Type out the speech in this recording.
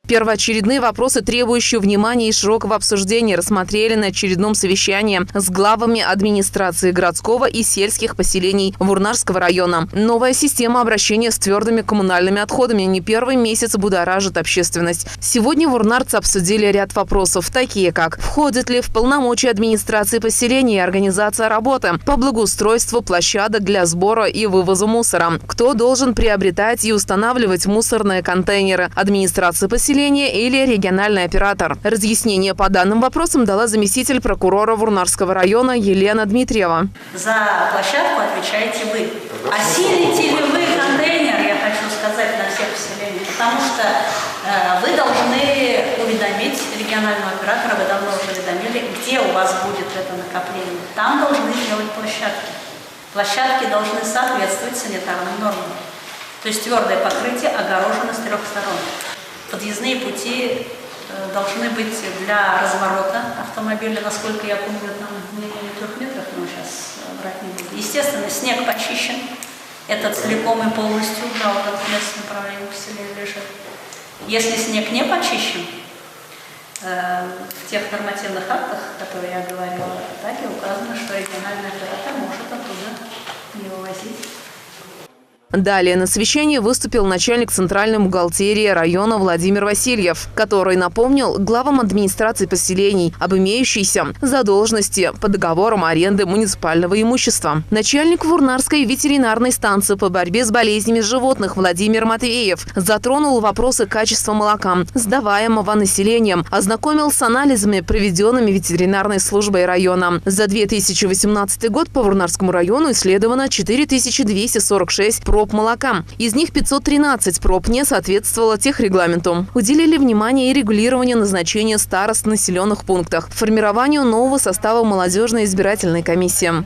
Первоочередные вопросы, требующие внимания и широкого обсуждения, рассмотрели на очередном совещании с главами администрации городского и сельских поселений Вурнарского района. Новая система обращения с твердыми коммунальными отходами не первый месяц будоражит общественность. Сегодня вурнарцы обсудили ряд вопросов, такие как: входит ли в полномочия администрации поселения организация работы по благоустройству площадок для сбора и вывоза мусора, кто должен приобретать и устанавливать мусорные контейнеры, администрация поселения или региональный оператор. Разъяснение по данным вопросам дала заместитель прокурора Вурнарского района Елена Дмитриева. За площадку отвечаете вы. Осилите ли вы контейнер, я хочу сказать, на всех поселениях, потому что вы должны уведомить регионального оператора, вы давно уже уведомили, где у вас будет это накопление. Там должны делать площадки. Площадки должны соответствовать санитарным нормам. То есть твердое покрытие огорожено с 3 сторон. Подъездные пути должны быть для разворота автомобиля, насколько я помню, там не 3 метров, но сейчас брать не буду. Естественно, снег почищен, это целиком и полностью в жалобном направлении поселения лежит. Если снег не почищен, в тех нормативных актах, которые я говорила, так и указано, что региональный оператор может оттуда не вывозить. Далее на совещании выступил начальник центральной бухгалтерии района Владимир Васильев, который напомнил главам администрации поселений об имеющейся задолженности по договорам аренды муниципального имущества. Начальник Вурнарской ветеринарной станции по борьбе с болезнями животных Владимир Матвеев затронул вопросы качества молока, сдаваемого населением, ознакомил с анализами, проведенными ветеринарной службой района. За 2018 год по Вурнарскому району исследовано 4246 проб молока. Из них 513 проб не соответствовало техрегламенту. Уделили внимание и регулированию назначения старост в населенных пунктах, формированию нового состава молодежной избирательной комиссии.